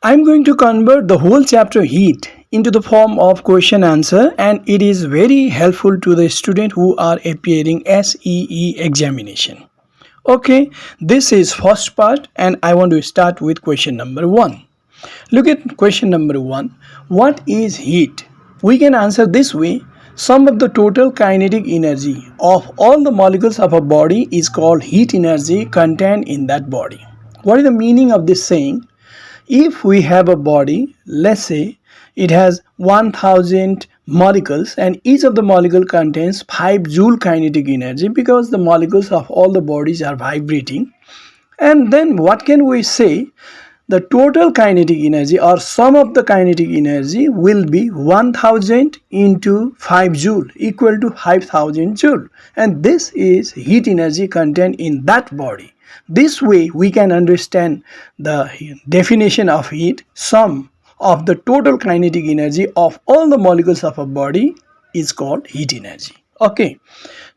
I'm going to convert the whole chapter heat into the form of question answer, and it is very helpful to the student who are appearing SEE examination. Okay, this is first part and I want to start with question number 1. Look at question number 1. What is heat? We can answer this way. Sum of the total kinetic energy of all the molecules of a body is called heat energy contained in that body. What is the meaning of this saying? If we have a body, let's say it has 1000 molecules and each of the molecule contains 5 joule kinetic energy because the molecules of all the bodies are vibrating. And then what can we say? The total kinetic energy or sum of the kinetic energy will be 1000 into 5 joule equal to 5000 joule, and this is heat energy contained in that body. This way we can understand the definition of heat. Sum of the total kinetic energy of all the molecules of a body is called heat energy. Okay,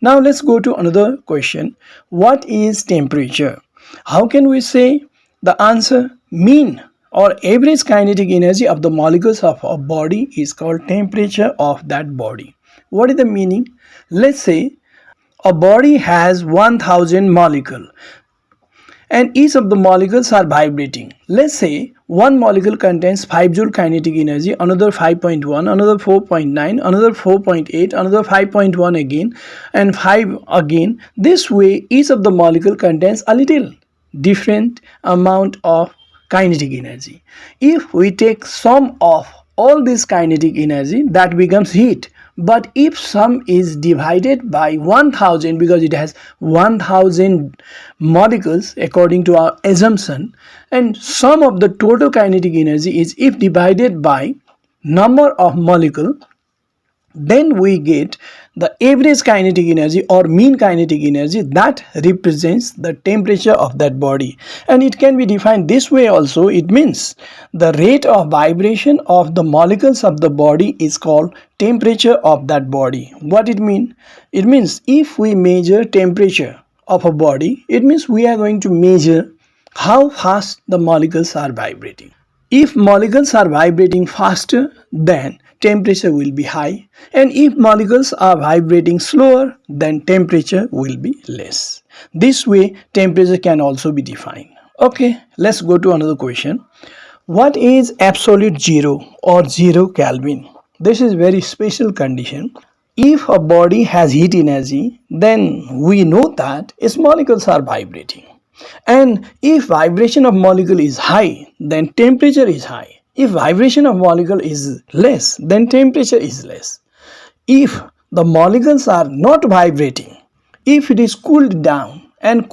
now let's go to another question. What is temperature? How can we say? The answer: mean or average kinetic energy of the molecules of a body is called temperature of that body. What is the meaning? Let's say a body has 1000 molecules and each of the molecules are vibrating. Let's say one molecule contains 5 joule kinetic energy, another 5.1, another 4.9, another 4.8, another 5.1 again, and 5 again. This way each of the molecule contains a little different amount of kinetic energy. If we take sum of all this kinetic energy, that becomes heat. But if sum is divided by 1000, because it has 1000 molecules according to our assumption, and sum of the total kinetic energy is if divided by number of molecule, then we get the average kinetic energy or mean kinetic energy that represents the temperature of that body. And it can be defined this way also. It means the rate of vibration of the molecules of the body is called temperature of that body. What it mean? It means if we measure temperature of a body, it means we are going to measure how fast the molecules are vibrating. If molecules are vibrating faster, then temperature will be high, and if molecules are vibrating slower, then temperature will be less. This way temperature can also be defined. Okay, let's go to another question. What is absolute zero or 0 Kelvin? This is very special condition. If a body has heat energy, then we know that its molecules are vibrating. And if vibration of molecule is high, then temperature is high. If vibration of molecule is less, then temperature is less. If the molecules are not vibrating, if it is cooled down, and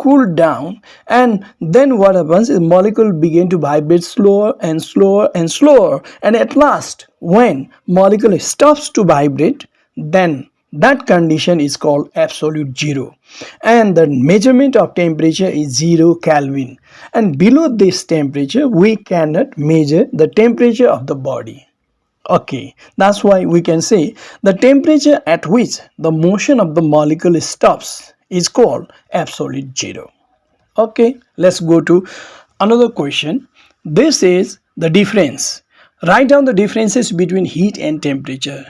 then what happens is molecule begin to vibrate slower and slower and slower, and at last when molecule stops to vibrate, then that condition is called absolute zero, and the measurement of temperature is 0 Kelvin, and below this temperature we cannot measure the temperature of the body. Okay, that's why we can say the temperature at which the motion of the molecule stops is called absolute zero. Okay, let's go to another question. This is the difference. Write down the differences between heat and temperature.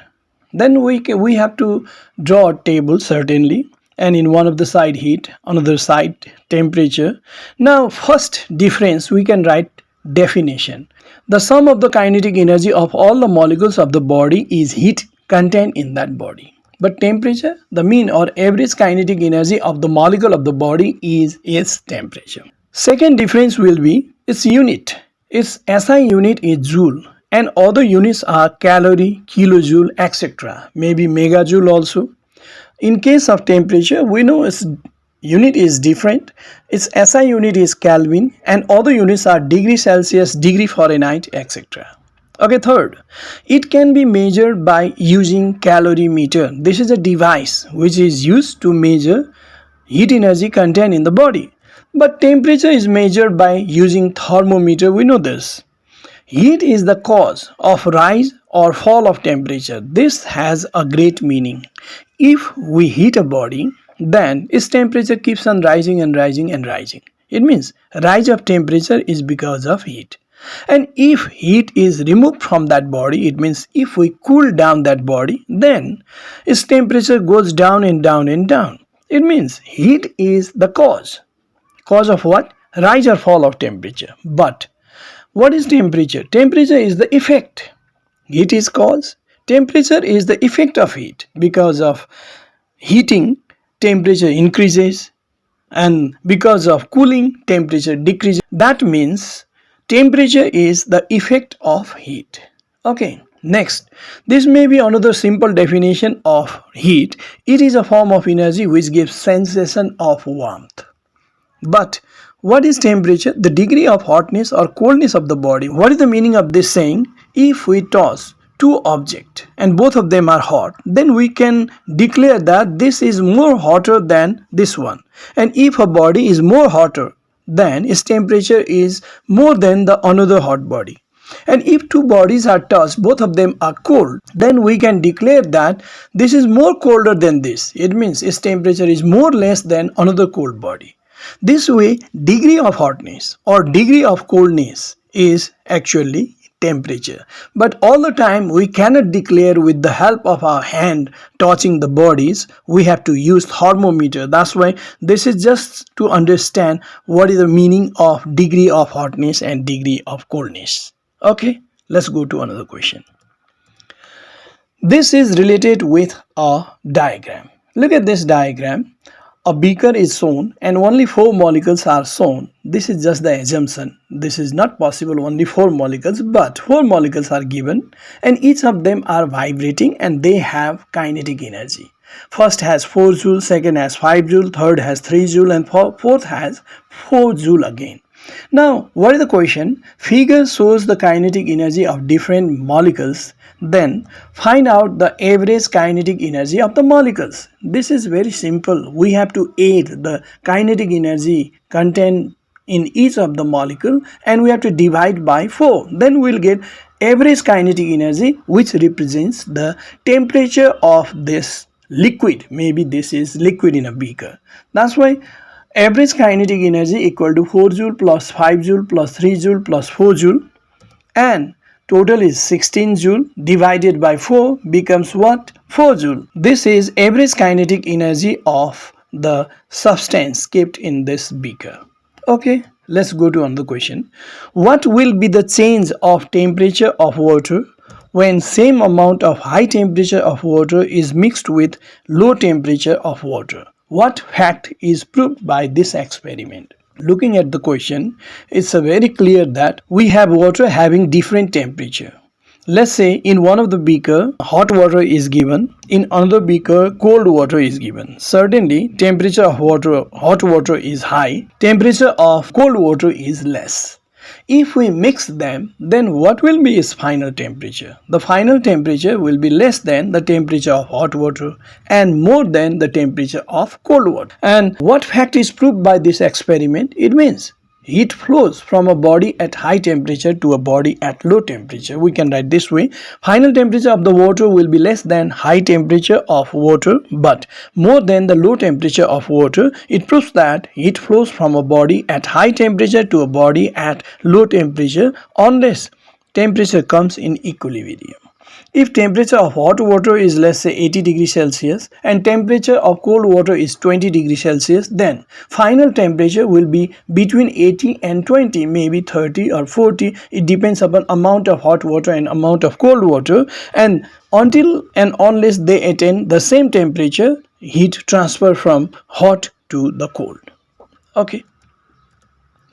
Then we have to draw a table certainly, and in one of the side heat, another side temperature. Now first difference we can write definition. The sum of the kinetic energy of all the molecules of the body is heat contained in that body. But temperature, the mean or average kinetic energy of the molecule of the body is its temperature. Second difference will be its unit. Its SI unit is joule, and other units are calorie, kilojoule, etc. Maybe megajoule also. In case of temperature, we know its unit is different. Its SI unit is Kelvin, and other units are degree Celsius, degree Fahrenheit, etc. Okay, third, it can be measured by using calorimeter. This is a device which is used to measure heat energy contained in the body. But temperature is measured by using thermometer. We know this. Heat is the cause of rise or fall of temperature. This has a great meaning. If we heat a body, then its temperature keeps on rising and rising and rising. It means rise of temperature is because of heat. And if heat is removed from that body, it means if we cool down that body, then its temperature goes down and down and down. It means heat is the cause. Cause of what? Rise or fall of temperature. But what is temperature? Temperature is the effect. Heat is cause. Temperature is the effect of heat. Because of heating, temperature increases, and because of cooling, temperature decreases. That means temperature is the effect of heat. Okay, next, this may be another simple definition of heat. It is a form of energy which gives sensation of warmth. But what is temperature? The degree of hotness or coldness of the body. What is the meaning of this saying? If we toss two objects and both of them are hot, then we can declare that this is more hotter than this one. And if a body is more hotter, then its temperature is more than the another hot body. And if two bodies are tossed, both of them are cold, then we can declare that this is more colder than this. It means its temperature is more less than another cold body. This way, degree of hotness or degree of coldness is actually temperature. But all the time we cannot declare with the help of our hand touching the bodies. We have to use thermometer. That's why this is just to understand what is the meaning of degree of hotness and degree of coldness. Okay, let's go to another question. This is related with a diagram. Look at this diagram. A beaker is shown and only 4 molecules are shown. This is just the assumption. This is not possible only 4 molecules, but 4 molecules are given and each of them are vibrating and they have kinetic energy. First has 4 joule, second has 5 joule, third has 3 joule and fourth has 4 joule again. Now, what is the question? Figure shows the kinetic energy of different molecules. Then find out the average kinetic energy of the molecules. This is very simple. We have to add the kinetic energy contained in each of the molecule and we have to divide by 4. Then we'll get average kinetic energy, which represents the temperature of this liquid. Maybe this is liquid in a beaker. That's why average kinetic energy equal to 4 joule plus 5 joule plus 3 joule plus 4 joule, and total is 16 joule divided by 4 becomes what? 4 joule. This is average kinetic energy of the substance kept in this beaker. Okay, let's go to another question. What will be the change of temperature of water when same amount of high temperature of water is mixed with low temperature of water? What fact is proved by this experiment? Looking at the question, it's very clear that we have water having different temperature. Let's say in one of the beaker, hot water is given, in another beaker, cold water is given. Certainly, temperature of hot water is high, temperature of cold water is less. If we mix them, then what will be its final temperature? The final temperature will be less than the temperature of hot water and more than the temperature of cold water. And what fact is proved by this experiment? It means heat flows from a body at high temperature to a body at low temperature. We can write this way. Final temperature of the water will be less than high temperature of water but more than the low temperature of water. It proves that heat flows from a body at high temperature to a body at low temperature unless temperature comes in equilibrium. If temperature of hot water is, let's say, 80 degrees Celsius and temperature of cold water is 20 degrees Celsius, then final temperature will be between 80 and 20, maybe 30 or 40. It depends upon amount of hot water and amount of cold water, and until and unless they attain the same temperature, heat transfer from hot to the cold. Okay.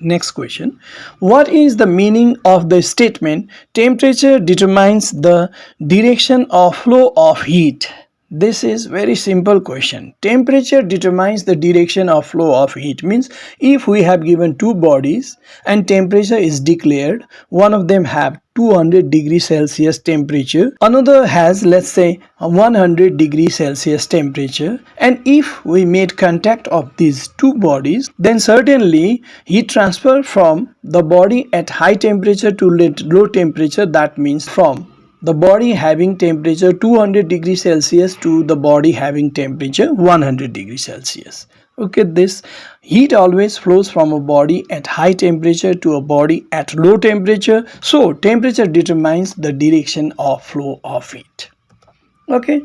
Next question. What is the meaning of the statement temperature determines the direction of flow of heat? This is very simple question. Temperature determines the direction of flow of heat. Means if we have given two bodies and temperature is declared, one of them have 200 degrees Celsius temperature, another has, let's say, 100 degrees Celsius temperature, and if we made contact of these two bodies, then certainly heat transfer from the body at high temperature to low temperature. That means from the body having temperature 200 degrees Celsius to the body having temperature 100 degrees Celsius. Okay, this heat always flows from a body at high temperature to a body at low temperature. So temperature determines the direction of flow of heat. Okay,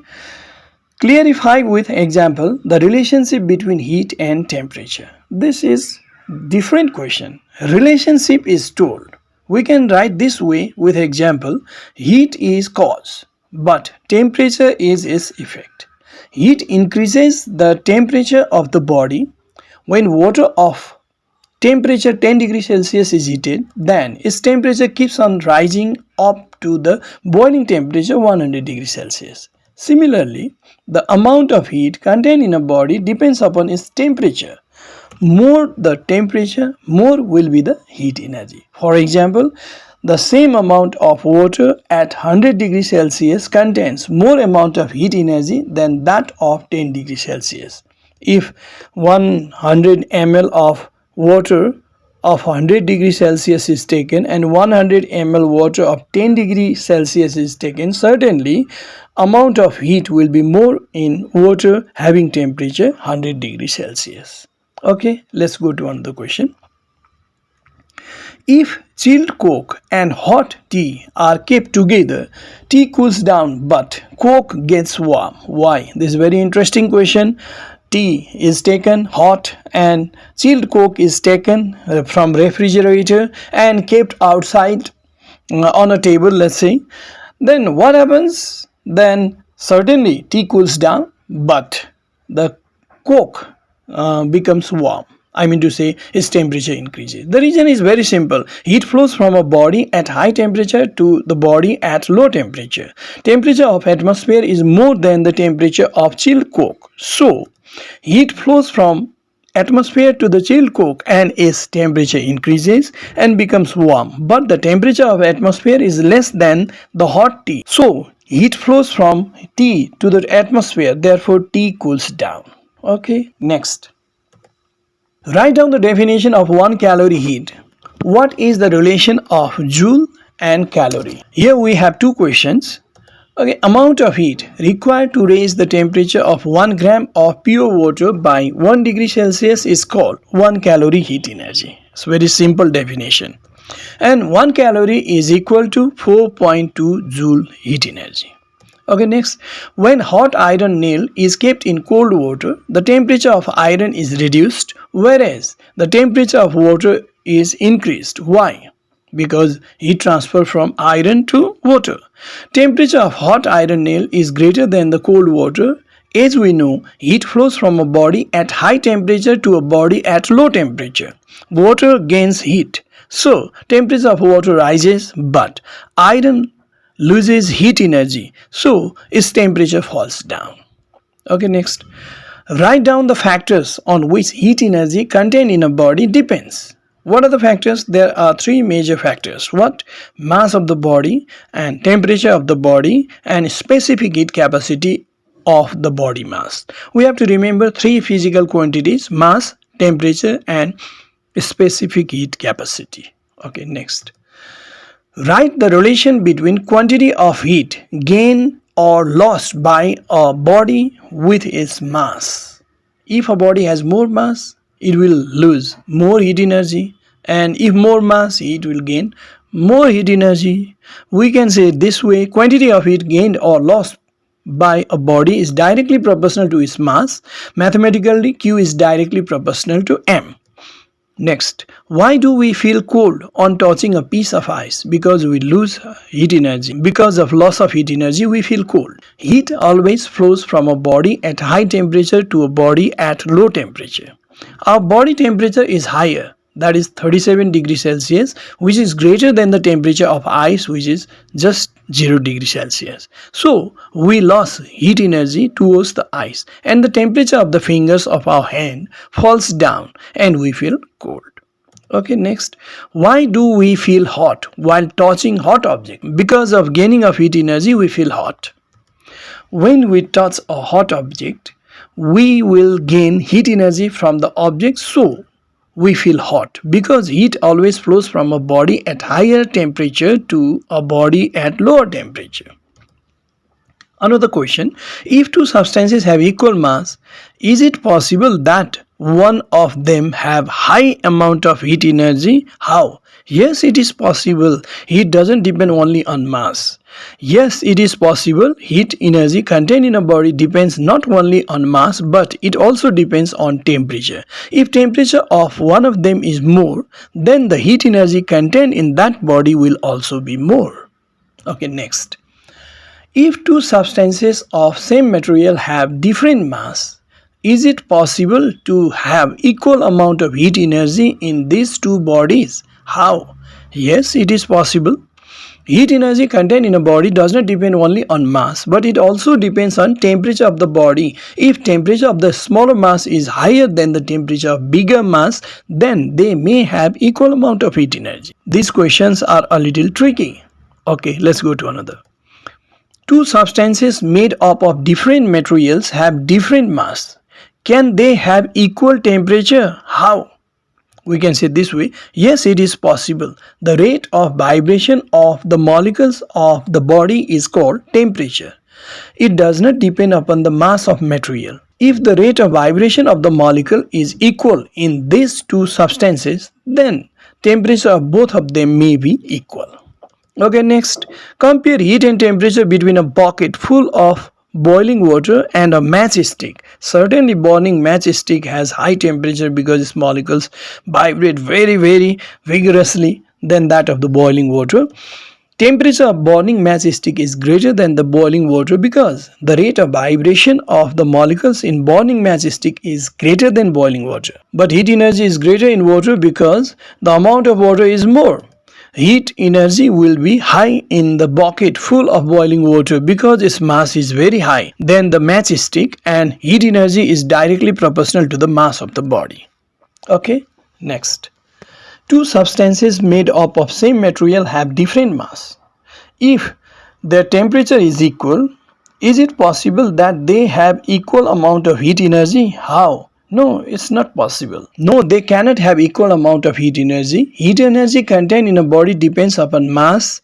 clarify with example the relationship between heat and temperature. This is different question. Relationship is told. We can write this way with example. Heat is cause, but temperature is its effect. Heat increases the temperature of the body when water of temperature 10 degrees Celsius is heated, then its temperature keeps on rising up to the boiling temperature 100 degrees Celsius. Similarly, the amount of heat contained in a body depends upon its temperature. More the temperature, more will be the heat energy. For example, the same amount of water at 100 degrees Celsius contains more amount of heat energy than that of 10 degrees Celsius. If 100 ml of water of 100 degrees Celsius is taken and 100 ml water of 10 degrees Celsius is taken, certainly amount of heat will be more in water having temperature 100 degrees Celsius. Okay, let's go to another question. If chilled Coke and hot tea are kept together, tea cools down but Coke gets warm. Why? This is a very interesting question. Tea is taken hot and chilled Coke is taken from refrigerator and kept outside on a table, let's say. Then what happens? Then certainly tea cools down but the Coke becomes warm. I mean to say its temperature increases. The reason is very simple. Heat flows from a body at high temperature to the body at low temperature. Temperature of atmosphere is more than the temperature of chilled Coke. So heat flows from atmosphere to the chilled Coke and its temperature increases and becomes warm. But the temperature of atmosphere is less than the hot tea. So heat flows from tea to the atmosphere. Therefore tea cools down. Okay, next. Write down the definition of 1 calorie heat. What is the relation of joule and calorie? Here we have two questions. Okay, amount of heat required to raise the temperature of 1 gram of pure water by 1 degree Celsius is called 1 calorie heat energy. It's a very simple definition. And 1 calorie is equal to 4.2 joule heat energy. Okay, next, when hot iron nail is kept in cold water, the temperature of iron is reduced, whereas the temperature of water is increased. Why? Because heat transfer from iron to water. Temperature of hot iron nail is greater than the cold water. As we know, heat flows from a body at high temperature to a body at low temperature. Water gains heat, so temperature of water rises, but iron loses heat energy, so its temperature falls down. Okay, next. Write down the factors on which heat energy contained in a body depends. What are the factors? There are three major factors. What? Mass of the body and temperature of the body and specific heat capacity of the body mass. We have to remember three physical quantities: mass, temperature and specific heat capacity. Okay, next. Write the relation between quantity of heat gained or lost by a body with its mass. If a body has more mass, it will lose more heat energy, and if more mass, it will gain more heat energy. We can say this way: quantity of heat gained or lost by a body is directly proportional to its mass. Mathematically, Q is directly proportional to M. Next, why do we feel cold on touching a piece of ice? Because we lose heat energy. Because of loss of heat energy, we feel cold. Heat always flows from a body at high temperature to a body at low temperature. Our body temperature is higher, that is 37 degrees Celsius, which is greater than the temperature of ice, which is just 0 degrees Celsius. So we lost heat energy towards the ice, and the temperature of the fingers of our hand falls down and we feel cold. Okay, next. Why do we feel hot while touching hot object? Because of gaining of heat energy, we feel hot. When we touch a hot object, we will gain heat energy from the object, so we feel hot, because heat always flows from a body at higher temperature to a body at lower temperature. Another question: if two substances have equal mass, is it possible that one of them have high amount of heat energy? How? Yes, it is possible. Heat doesn't depend only on mass. Yes, it is possible. Heat energy contained in a body depends not only on mass but it also depends on temperature. If temperature of one of them is more, then the heat energy contained in that body will also be more. Okay, next. If two substances of same material have different mass, is it possible to have equal amount of heat energy in these two bodies? How? Yes, it is possible. Heat energy contained in a body does not depend only on mass, but it also depends on temperature of the body. If temperature of the smaller mass is higher than the temperature of bigger mass, then they may have equal amount of heat energy. These questions are a little tricky. Okay, let's go to another. Two substances made up of different materials have different mass. Can they have equal temperature? How? We can say this way. Yes, it is possible. The rate of vibration of the molecules of the body is called temperature. It does not depend upon the mass of material. If the rate of vibration of the molecule is equal in these two substances, then temperature of both of them may be equal. Okay, next, compare heat and temperature between a bucket full of boiling water and a matchstick. Certainly, burning matchstick has high temperature because its molecules vibrate very vigorously than that of the boiling water. Temperature of burning matchstick is greater than the boiling water because the rate of vibration of the molecules in burning matchstick is greater than boiling water. But heat energy is greater in water because the amount of water is more. Heat energy will be high in the bucket full of boiling water because its mass is very high than the matchstick, and heat energy is directly proportional to the mass of the body. Okay, next. Two substances made up of same material have different mass. If their temperature is equal, is it possible that they have equal amount of heat energy? How? No, it's not possible. No, they cannot have equal amount of heat energy. Heat energy contained in a body depends upon mass,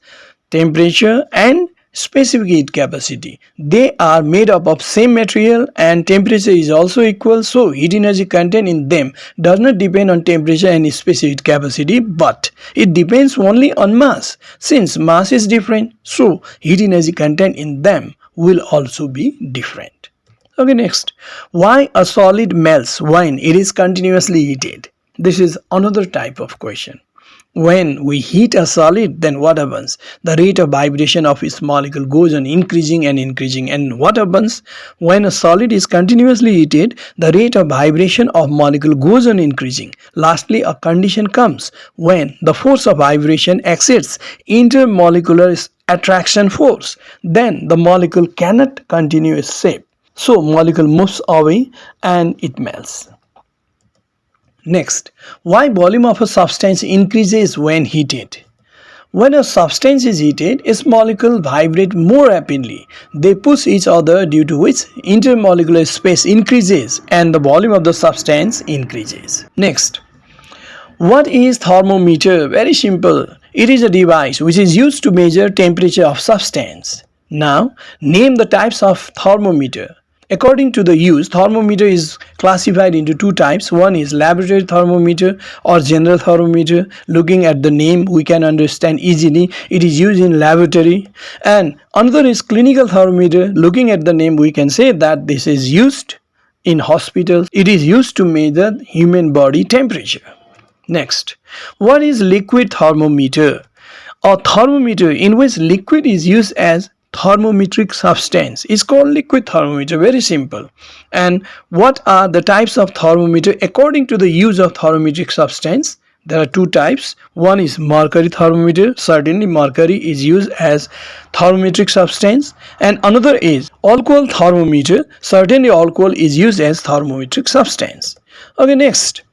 temperature and specific heat capacity. They are made up of same material and temperature is also equal, so heat energy contained in them does not depend on temperature and specific capacity, but it depends only on mass. Since mass is different, so heat energy contained in them will also be different. Okay, next. Why a solid melts when it is continuously heated? This is another type of question. When we heat a solid, then what happens? The rate of vibration of its molecule goes on increasing and increasing. And what happens? When a solid is continuously heated, the rate of vibration of molecule goes on increasing. Lastly, a condition comes when the force of vibration exceeds intermolecular attraction force. Then the molecule cannot continue its shape. So molecule moves away and it melts. Next, why volume of a substance increases when heated? When a substance is heated, its molecules vibrate more rapidly. They push each other, due to which intermolecular space increases and the volume of the substance increases. Next, what is thermometer? Very simple. It is a device which is used to measure temperature of substance. Now, name the types of thermometer. According to the use, thermometer is classified into two types. One is laboratory thermometer or general thermometer. Looking at the name, we can understand easily it is used in laboratory. And another is clinical thermometer. Looking at the name, we can say that this is used in hospitals. It is used to measure human body temperature. Next, what is liquid thermometer? A thermometer in which liquid is used as thermometric substance is called liquid thermometer. Very simple. And what are the types of thermometer according to the use of thermometric substance? There are two types. One is mercury thermometer. Certainly mercury is used as thermometric substance. And another is alcohol thermometer. Certainly alcohol is used as thermometric substance. Okay, next.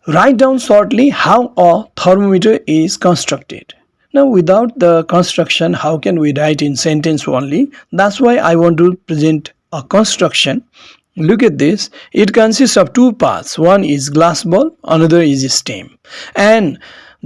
Write down shortly how a thermometer is constructed. Now, without the construction, how can we write in sentence only? That's why I want to present a construction. Look at this. It consists of two parts. One is glass ball, another is stem. And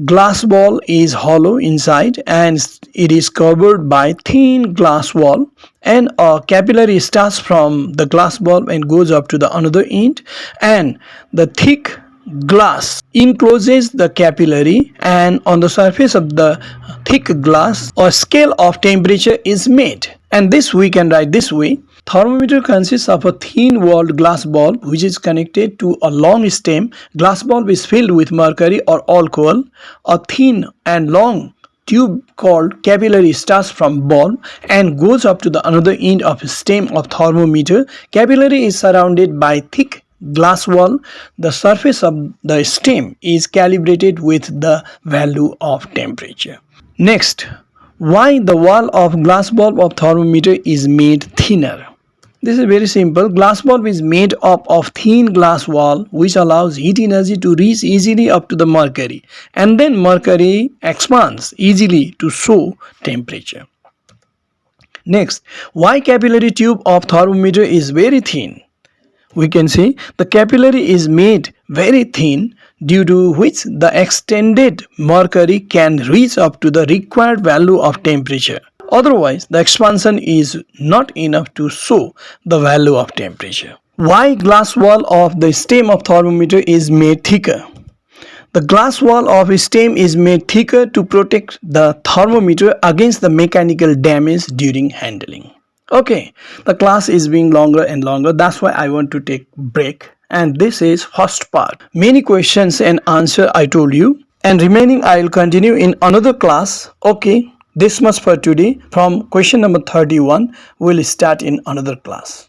glass ball is hollow inside and it is covered by thin glass wall, and a capillary starts from the glass bulb and goes up to the another end, and the thick glass encloses the capillary, and on the surface of the thick glass a scale of temperature is made, and this we can write this way. Thermometer consists of a thin walled glass bulb which is connected to a long stem. Glass bulb is filled with mercury or alcohol. A thin and long tube called capillary starts from bulb and goes up to the another end of stem of thermometer. Capillary is surrounded by thick glass wall. The surface of the stem is calibrated with the value of temperature. Next, why the wall of glass bulb of thermometer is made thinner? This is very simple. Glass bulb is made up of thin glass wall which allows heat energy to reach easily up to the mercury, and then mercury expands easily to show temperature. Next, why capillary tube of thermometer is very thin? We can see the capillary is made very thin, due to which the extended mercury can reach up to the required value of temperature. Otherwise, the expansion is not enough to show the value of temperature. Why glass wall of the stem of thermometer is made thicker? The glass wall of a stem is made thicker to protect the thermometer against the mechanical damage during handling. Okay, the class is being longer and longer. That's why I want to take break. And this is first part. Many questions and answer I told you. And remaining I will continue in another class. Okay, this much for today. From question number 31, we'll start in another class.